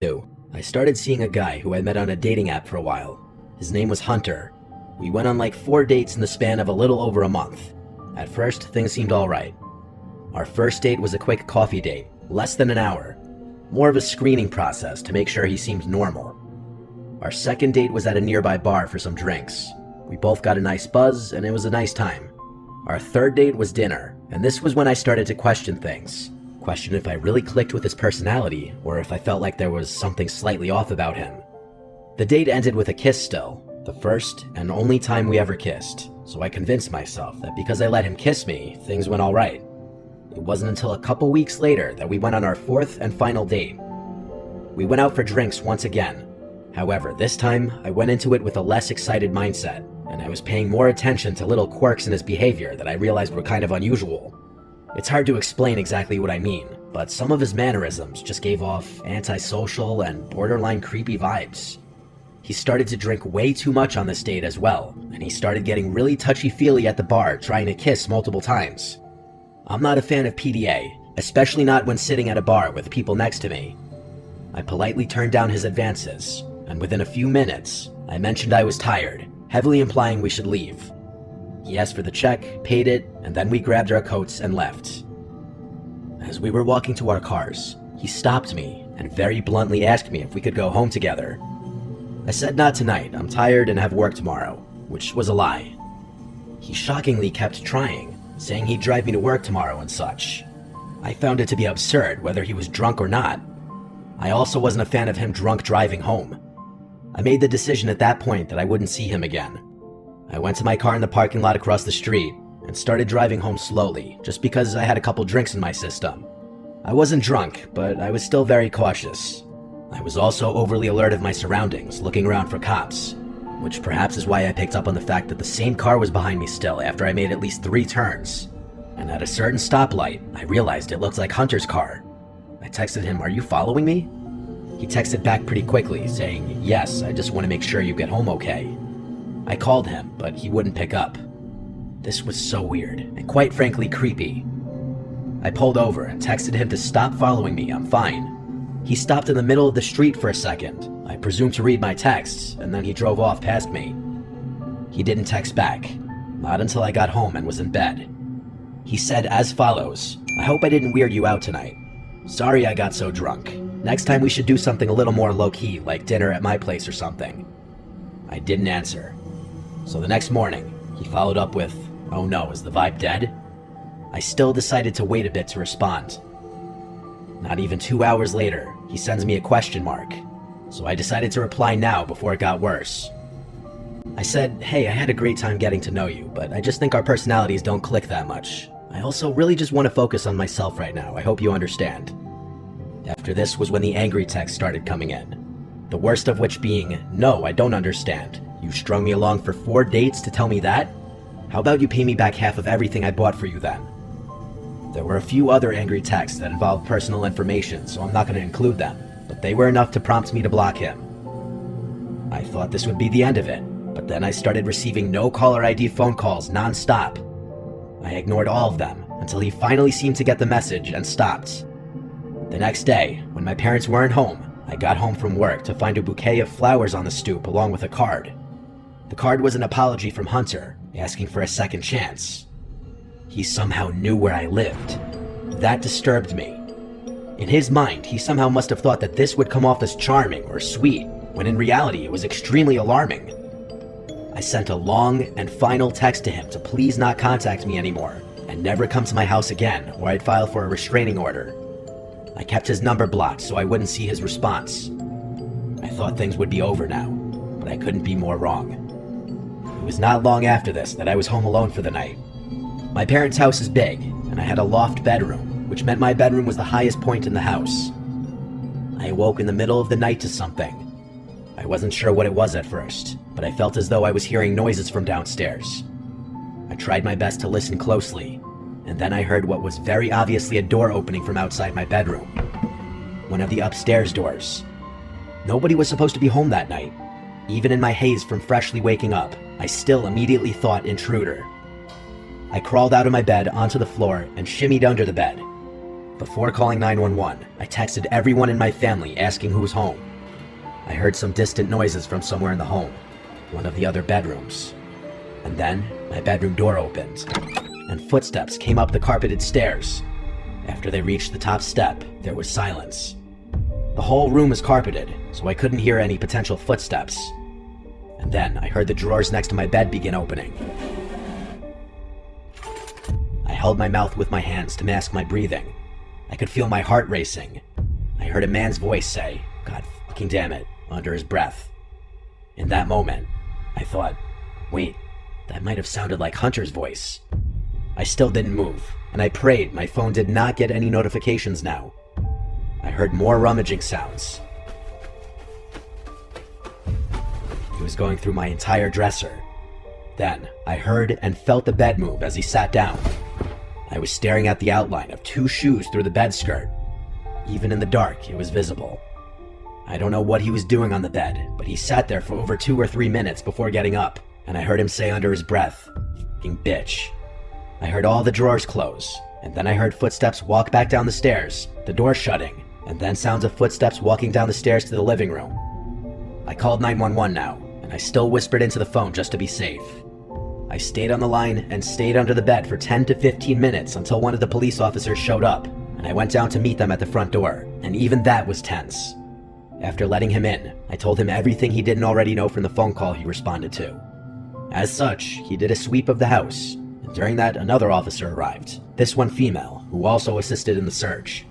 I started seeing a guy who I met on a dating app for a while. His name was Hunter. We went on like 4 dates in the span of a little over a month. At first, things seemed alright. Our first date was a quick coffee date, less than an hour. More of a screening process to make sure he seemed normal. Our second date was at a nearby bar for some drinks. We both got a nice buzz, and it was a nice time. Our third date was dinner, and this was when I started to question things. Question if I really clicked with his personality, or if I felt like there was something slightly off about him. The date ended with a kiss still, the first and only time we ever kissed, so I convinced myself that because I let him kiss me, things went alright. It wasn't until a couple weeks later that we went on our fourth and final date. We went out for drinks once again. However, this time, I went into it with a less excited mindset, and I was paying more attention to little quirks in his behavior that I realized were kind of unusual. It's hard to explain exactly what I mean, but some of his mannerisms just gave off antisocial and borderline creepy vibes. He started to drink way too much on this date as well, and he started getting really touchy-feely at the bar trying to kiss multiple times. I'm not a fan of PDA, especially not when sitting at a bar with people next to me. I politely turned down his advances, and within a few minutes, I mentioned I was tired, heavily implying we should leave. He asked for the check, paid it, and then we grabbed our coats and left. As we were walking to our cars, he stopped me and very bluntly asked me if we could go home together. I said not tonight, I'm tired and have work tomorrow, which was a lie. He shockingly kept trying, saying he'd drive me to work tomorrow and such. I found it to be absurd whether he was drunk or not. I also wasn't a fan of him drunk driving home. I made the decision at that point that I wouldn't see him again. I went to my car in the parking lot across the street and started driving home slowly, just because I had a couple drinks in my system. I wasn't drunk, but I was still very cautious. I was also overly alert of my surroundings, looking around for cops, which perhaps is why I picked up on the fact that the same car was behind me still after I made at least 3 turns. And at a certain stoplight, I realized it looked like Hunter's car. I texted him, "Are you following me?" He texted back pretty quickly, saying, "Yes, I just want to make sure you get home okay." I called him, but he wouldn't pick up. This was so weird, and quite frankly creepy. I pulled over and texted him to stop following me, I'm fine. He stopped in the middle of the street for a second, I presumed to read my texts, and then he drove off past me. He didn't text back, not until I got home and was in bed. He said as follows, "I hope I didn't weird you out tonight. Sorry I got so drunk. Next time we should do something a little more low-key, like dinner at my place or something." I didn't answer. So the next morning, he followed up with, "Oh no, is the vibe dead?" I still decided to wait a bit to respond. Not even 2 hours later, he sends me a question mark, so I decided to reply now before it got worse. I said, "Hey, I had a great time getting to know you, but I just think our personalities don't click that much. I also really just want to focus on myself right now, I hope you understand." After this was when the angry text started coming in. The worst of which being, "No, I don't understand. You strung me along for 4 dates to tell me that? How about you pay me back half of everything I bought for you then?" There were a few other angry texts that involved personal information, so I'm not going to include them, but they were enough to prompt me to block him. I thought this would be the end of it, but then I started receiving no caller ID phone calls non-stop. I ignored all of them until he finally seemed to get the message and stopped. The next day, when my parents weren't home, I got home from work to find a bouquet of flowers on the stoop along with a card. The card was an apology from Hunter, asking for a second chance. He somehow knew where I lived. That disturbed me. In his mind, he somehow must have thought that this would come off as charming or sweet, when in reality it was extremely alarming. I sent a long and final text to him to please not contact me anymore, and never come to my house again, or I'd file for a restraining order. I kept his number blocked so I wouldn't see his response. I thought things would be over now, but I couldn't be more wrong. It was not long after this that I was home alone for the night. My parents' house is big, and I had a loft bedroom, which meant my bedroom was the highest point in the house. I awoke in the middle of the night to something. I wasn't sure what it was at first, but I felt as though I was hearing noises from downstairs. I tried my best to listen closely, and then I heard what was very obviously a door opening from outside my bedroom. One of the upstairs doors. Nobody was supposed to be home that night. Even in my haze from freshly waking up, I still immediately thought intruder. I crawled out of my bed onto the floor and shimmied under the bed. Before calling 911, I texted everyone in my family asking who was home. I heard some distant noises from somewhere in the home, one of the other bedrooms. And then, my bedroom door opened, and footsteps came up the carpeted stairs. After they reached the top step, there was silence. The whole room was carpeted, so I couldn't hear any potential footsteps. And then I heard the drawers next to my bed begin opening. I held my mouth with my hands to mask my breathing. I could feel my heart racing. I heard a man's voice say, "God fucking damn it," under his breath. In that moment, I thought, wait, that might have sounded like Hunter's voice. I still didn't move, and I prayed my phone did not get any notifications now. I heard more rummaging sounds. He was going through my entire dresser. Then, I heard and felt the bed move as he sat down. I was staring at the outline of 2 shoes through the bed skirt. Even in the dark, it was visible. I don't know what he was doing on the bed, but he sat there for over 2 or 3 minutes before getting up, and I heard him say under his breath, "Fucking bitch." I heard all the drawers close, and then I heard footsteps walk back down the stairs, the door shutting, and then sounds of footsteps walking down the stairs to the living room. I called 911 now, and I still whispered into the phone just to be safe. I stayed on the line and stayed under the bed for 10 to 15 minutes until one of the police officers showed up, and I went down to meet them at the front door, and even that was tense. After letting him in, I told him everything he didn't already know from the phone call he responded to. As such, he did a sweep of the house, and during that another officer arrived, this one female, who also assisted in the search.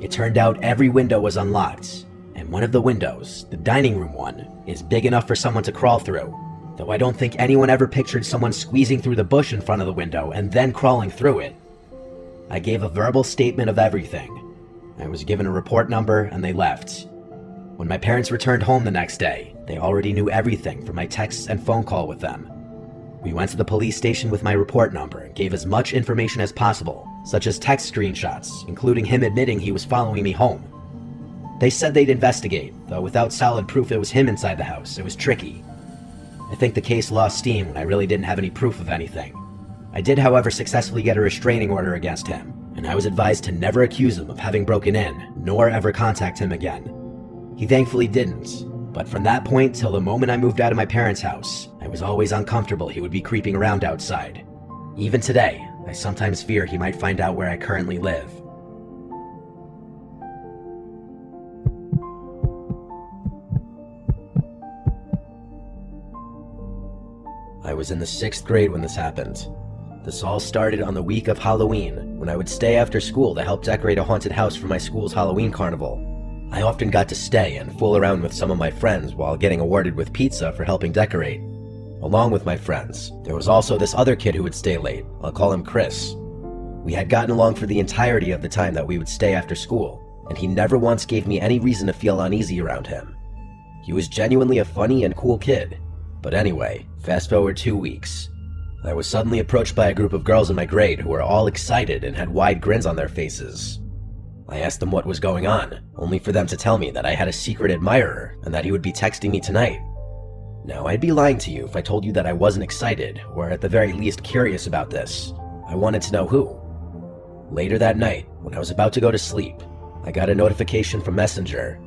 It turned out every window was unlocked, and one of the windows, the dining room one, is big enough for someone to crawl through, though I don't think anyone ever pictured someone squeezing through the bush in front of the window and then crawling through it. I gave a verbal statement of everything. I was given a report number and they left. When my parents returned home the next day, they already knew everything from my texts and phone call with them. We went to the police station with my report number and gave as much information as possible, such as text screenshots, including him admitting he was following me home. They said they'd investigate, though without solid proof it was him inside the house, it was tricky. I think the case lost steam when I really didn't have any proof of anything. I did, however, successfully get a restraining order against him, and I was advised to never accuse him of having broken in, nor ever contact him again. He thankfully didn't, but from that point till the moment I moved out of my parents' house, I was always uncomfortable he would be creeping around outside. Even today, I sometimes fear he might find out where I currently live. I was in the 6th grade when this happened. This all started on the week of Halloween, when I would stay after school to help decorate a haunted house for my school's Halloween carnival. I often got to stay and fool around with some of my friends while getting awarded with pizza for helping decorate. Along with my friends, there was also this other kid who would stay late. I'll call him Chris. We had gotten along for the entirety of the time that we would stay after school, and he never once gave me any reason to feel uneasy around him. He was genuinely a funny and cool kid. But anyway, fast forward 2 weeks. I was suddenly approached by a group of girls in my grade who were all excited and had wide grins on their faces. I asked them what was going on, only for them to tell me that I had a secret admirer and that he would be texting me tonight. Now, I'd be lying to you if I told you that I wasn't excited, or at the very least curious about this. I wanted to know who. Later that night, when I was about to go to sleep, I got a notification from Messenger.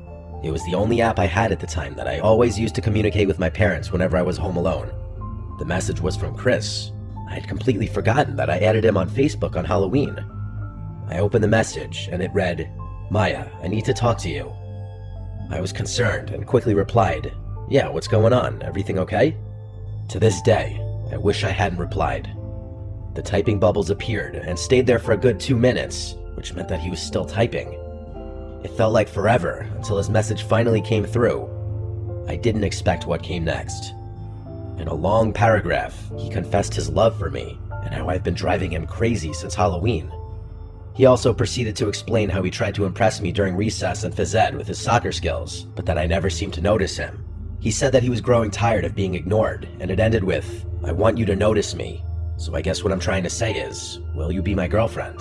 It was the only app I had at the time that I always used to communicate with my parents whenever I was home alone. The message was from Chris. I had completely forgotten that I added him on Facebook on Halloween. I opened the message and it read, "Maya, I need to talk to you." I was concerned and quickly replied, "Yeah, what's going on? Everything okay?" To this day, I wish I hadn't replied. The typing bubbles appeared and stayed there for a good 2 minutes, which meant that he was still typing. It felt like forever until his message finally came through. I didn't expect what came next. In a long paragraph, he confessed his love for me and how I've been driving him crazy since Halloween. He also proceeded to explain how he tried to impress me during recess and phys ed with his soccer skills, but that I never seemed to notice him. He said that he was growing tired of being ignored, and it ended with, "I want you to notice me. So I guess what I'm trying to say is, will you be my girlfriend?"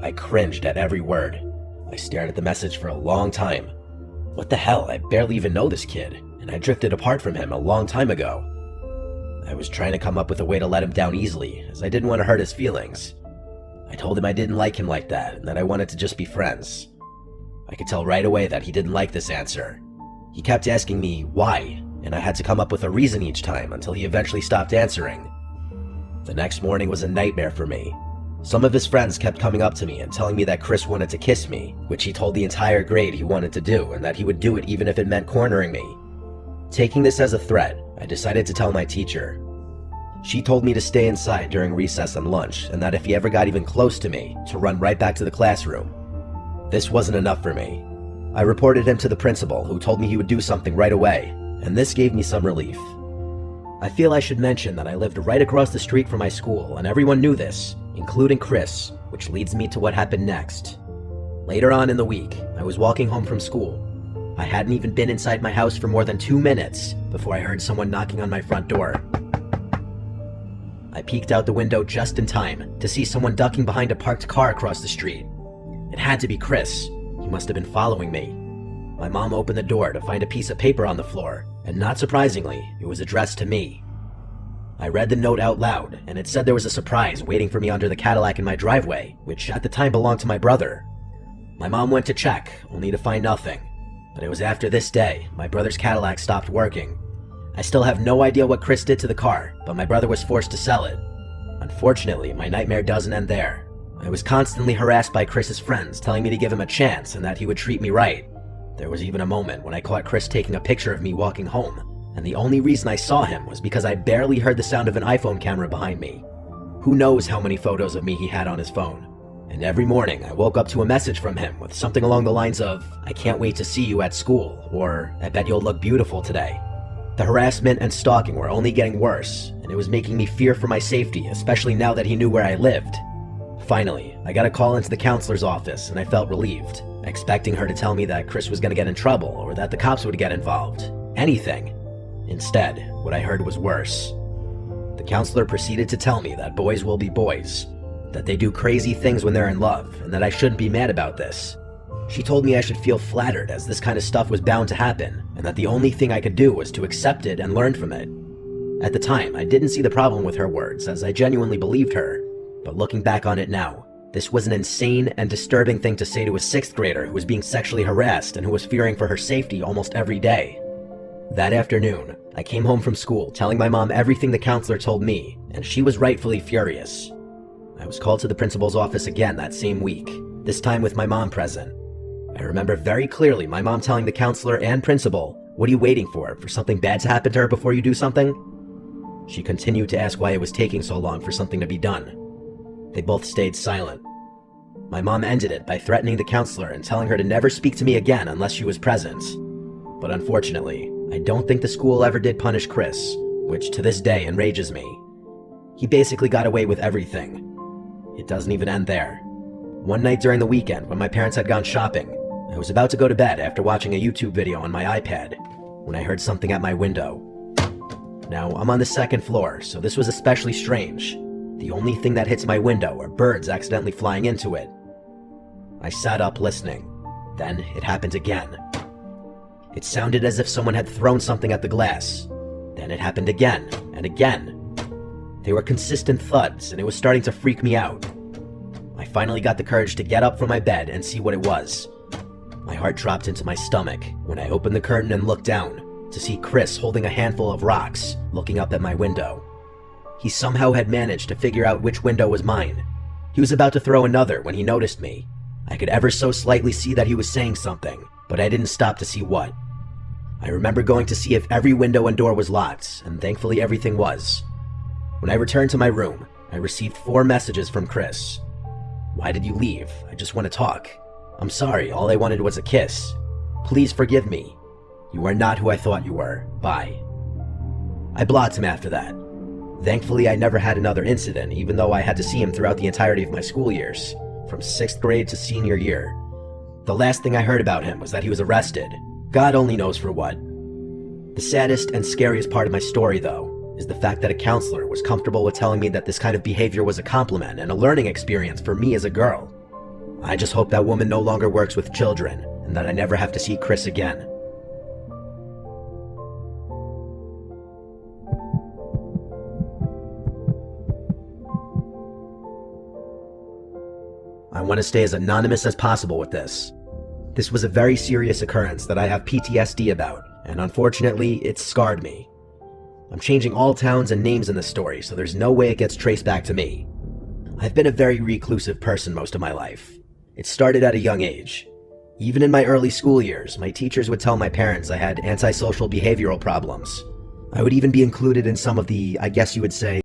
I cringed at every word. I stared at the message for a long time. What the hell, I barely even know this kid, and I drifted apart from him a long time ago. I was trying to come up with a way to let him down easily, as I didn't want to hurt his feelings. I told him I didn't like him like that and that I wanted to just be friends. I could tell right away that he didn't like this answer. He kept asking me why, and I had to come up with a reason each time until he eventually stopped answering. The next morning was a nightmare for me. Some of his friends kept coming up to me and telling me that Chris wanted to kiss me, which he told the entire grade he wanted to do, and that he would do it even if it meant cornering me. Taking this as a threat, I decided to tell my teacher. She told me to stay inside during recess and lunch, and that if he ever got even close to me, to run right back to the classroom. This wasn't enough for me. I reported him to the principal, who told me he would do something right away, and this gave me some relief. I feel I should mention that I lived right across the street from my school, and everyone knew this, including Chris, which leads me to what happened next. Later on in the week, I was walking home from school. I hadn't even been inside my house for more than 2 minutes before I heard someone knocking on my front door. I peeked out the window just in time to see someone ducking behind a parked car across the street. It had to be Chris. He must have been following me. My mom opened the door to find a piece of paper on the floor, and not surprisingly, it was addressed to me. I read the note out loud, and it said there was a surprise waiting for me under the Cadillac in my driveway, which at the time belonged to my brother. My mom went to check, only to find nothing. But it was after this day, my brother's Cadillac stopped working. I still have no idea what Chris did to the car, but my brother was forced to sell it. Unfortunately, my nightmare doesn't end there. I was constantly harassed by Chris's friends, telling me to give him a chance and that he would treat me right. There was even a moment when I caught Chris taking a picture of me walking home, and the only reason I saw him was because I barely heard the sound of an iPhone camera behind me. Who knows how many photos of me he had on his phone. And every morning I woke up to a message from him with something along the lines of, "I can't wait to see you at school," or "I bet you'll look beautiful today." The harassment and stalking were only getting worse, and it was making me fear for my safety, especially now that he knew where I lived. Finally, I got a call into the counselor's office and I felt relieved, expecting her to tell me that Chris was going to get in trouble or that the cops would get involved. Anything. Instead, what I heard was worse. The counselor proceeded to tell me that boys will be boys, that they do crazy things when they're in love, and that I shouldn't be mad about this. She told me I should feel flattered as this kind of stuff was bound to happen, and that the only thing I could do was to accept it and learn from it. At the time, I didn't see the problem with her words, as I genuinely believed her. But looking back on it now, this was an insane and disturbing thing to say to a 6th grader who was being sexually harassed and who was fearing for her safety almost every day. That afternoon, I came home from school telling my mom everything the counselor told me, and she was rightfully furious. I was called to the principal's office again that same week, this time with my mom present. I remember very clearly my mom telling the counselor and principal, "What are you waiting for something bad to happen to her before you do something?" She continued to ask why it was taking so long for something to be done. They both stayed silent. My mom ended it by threatening the counselor and telling her to never speak to me again unless she was present. But unfortunately, I don't think the school ever did punish Chris, which to this day enrages me. He basically got away with everything. It doesn't even end there. One night during the weekend, when my parents had gone shopping, I was about to go to bed after watching a YouTube video on my iPad, when I heard something at my window. Now, I'm on the 2nd floor, so this was especially strange. The only thing that hits my window are birds accidentally flying into it. I sat up listening. Then it happened again. It sounded as if someone had thrown something at the glass. Then it happened again and again. They were consistent thuds, and it was starting to freak me out. I finally got the courage to get up from my bed and see what it was. My heart dropped into my stomach when I opened the curtain and looked down to see Chris holding a handful of rocks, looking up at my window. He somehow had managed to figure out which window was mine. He was about to throw another when he noticed me. I could ever so slightly see that he was saying something, but I didn't stop to see what. I remember going to see if every window and door was locked, and thankfully everything was. When I returned to my room, I received 4 messages from Chris. "Why did you leave? I just want to talk. I'm sorry, all I wanted was a kiss. Please forgive me. You are not who I thought you were. Bye." I blocked him after that. Thankfully, I never had another incident, even though I had to see him throughout the entirety of my school years, from 6th grade to senior year. The last thing I heard about him was that he was arrested. God only knows for what. The saddest and scariest part of my story, though, is the fact that a counselor was comfortable with telling me that this kind of behavior was a compliment and a learning experience for me as a girl. I just hope that woman no longer works with children, and that I never have to see Chris again. want to stay as anonymous as possible with this. This was a very serious occurrence that I have PTSD about, and unfortunately, it scarred me. I'm changing all towns and names in this story, so there's no way it gets traced back to me. I've been a very reclusive person most of my life. It started at a young age. Even in my early school years, my teachers would tell my parents I had antisocial behavioral problems. I would even be included in some of the, I guess you would say,